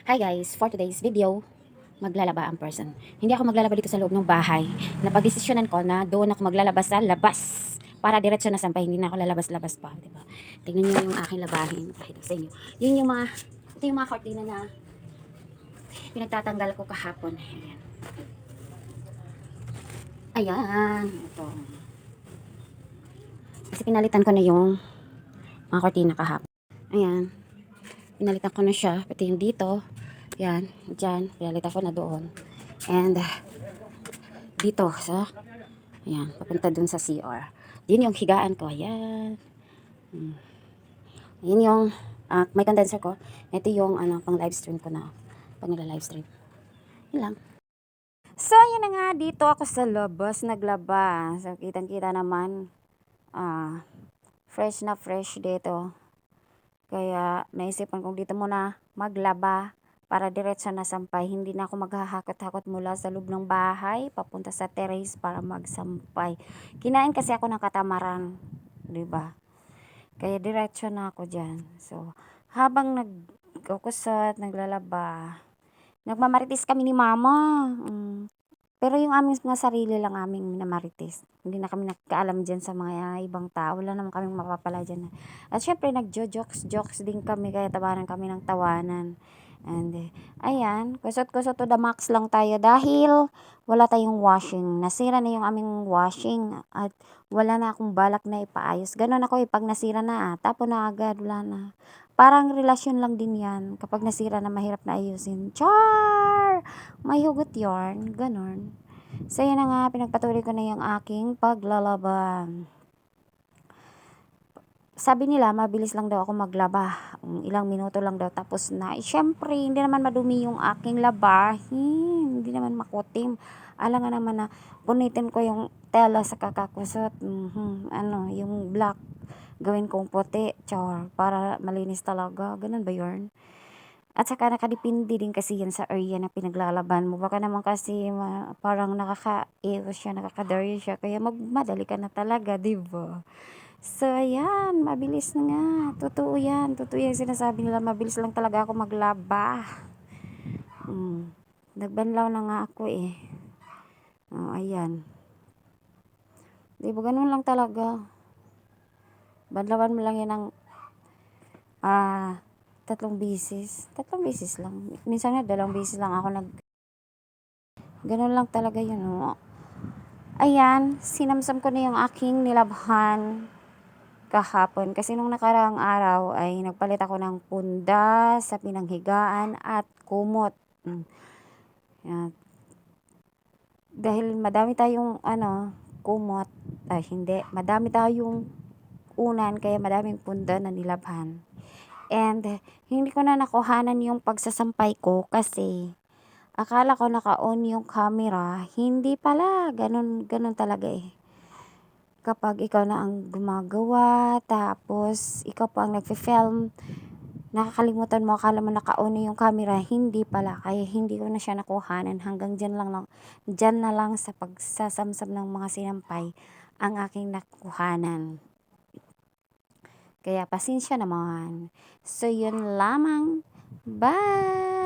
Hi guys, for today's video, maglalaba ang person. Hindi ako maglalaba dito sa loob ng bahay. Napagdesisyonan ko na doon ako maglalaba sa labas. Para diretso na sampay, hindi na ako lalabas-labas pa, di ba? Tingnan niyo yung aking labahin. Kahit sa inyo. Yun yung mga, ito yung mga kortina na pinagtatanggal ko kahapon. Ayan. Ayan. Ito. Kasi pinalitan ko na yung mga kortina kahapon. Ayan. Pinalitan ko na siya. Pati yung dito. Yan. Diyan. Pinalitan ko na doon. And dito. So, ayan. Papunta dun sa CR. Yun yung higaan ko. Ayan. Yun yung may condenser ko. Ito yung pang live stream ko na. Pag nila-live stream. Yun lang. So, yun na nga. Dito ako sa labas naglaba. So, kitang-kita naman. Fresh na fresh dito. Kaya, naisipan kong dito muna maglaba para diretso na sampay. Hindi na ako maghahakot-hakot mula sa loob ng bahay papunta sa terrace para magsampay. Kinain kasi ako ng katamaran, 'di ba? Kaya diretso na ako diyan. So, habang nagkukusot, naglalaba, nagmamarites kami ni mama. Pero yung aming mga sarili lang aming minamarites. Hindi na kami nagkaalam dyan sa mga ibang tao. Wala naman kaming mapapala dyan. At syempre, nagjo-jokes din kami. Kaya tawanan kami ng tawanan. And, ayan. Kusot-kusot to the max lang tayo. Dahil, wala tayong washing. Nasira na yung aming washing. At, wala na akong balak na ipaayos. Ganon ako pag nasira na, tapon na agad. Wala na. Parang relasyon lang din yan. Kapag nasira na, mahirap na ayusin. Char! May hugot yarn, ganon. So, yun na nga, pinagpatuloy ko na yung aking paglalaba. Sabi nila, mabilis lang daw ako maglaba. Ilang minuto lang daw, tapos na. Syempre, hindi naman madumi yung aking labahin. Hindi naman makutim. Alam nga naman na, punitin ko yung tela sa kakakusot. Yung black, gawin kong puti, char, para malinis talaga. Ganun ba yun? At saka nakadepende din kasi yan sa area na pinaglalaban mo. Baka naman kasi parang nakaka-ewas siya, nakakadaryo siya. Kaya magmadali ka na talaga, di ba? So, ayan, mabilis na nga. Totoo yan. Totoo yan sinasabi nila. Mabilis lang talaga ako maglaba. Nagbanlaw na nga ako eh. Oh, ayan. Di ba, ganun lang talaga. Banlawan mo lang yan ng 3 beses. 3 beses lang. Minsan nga 2 beses lang ako ganun lang talaga yun. Oh. Ayan, sinamsam ko na yung aking nilabhan kahapon. Kasi nung nakaraang araw ay nagpalit ako ng punda sa pinanghigaan at kumot. Yan. Dahil madami tayong kumot. Ay, hindi. Madami tayong unan, kaya madaming punda na nilabhan. And, hindi ko na nakuhanan yung pagsasampay ko kasi akala ko naka-on yung camera. Hindi pala. Ganun talaga eh. Kapag ikaw na ang gumagawa, tapos ikaw pa ang nagfi-film, nakakalimutan mo, akala mo naka-on yung camera, hindi pala. Kaya hindi ko na siya nakuhanan. Hanggang dyan na lang sa pagsasamsam ng mga sinampay ang aking nakuhanan. Kaya pasensya naman. So, yun lamang. Bye!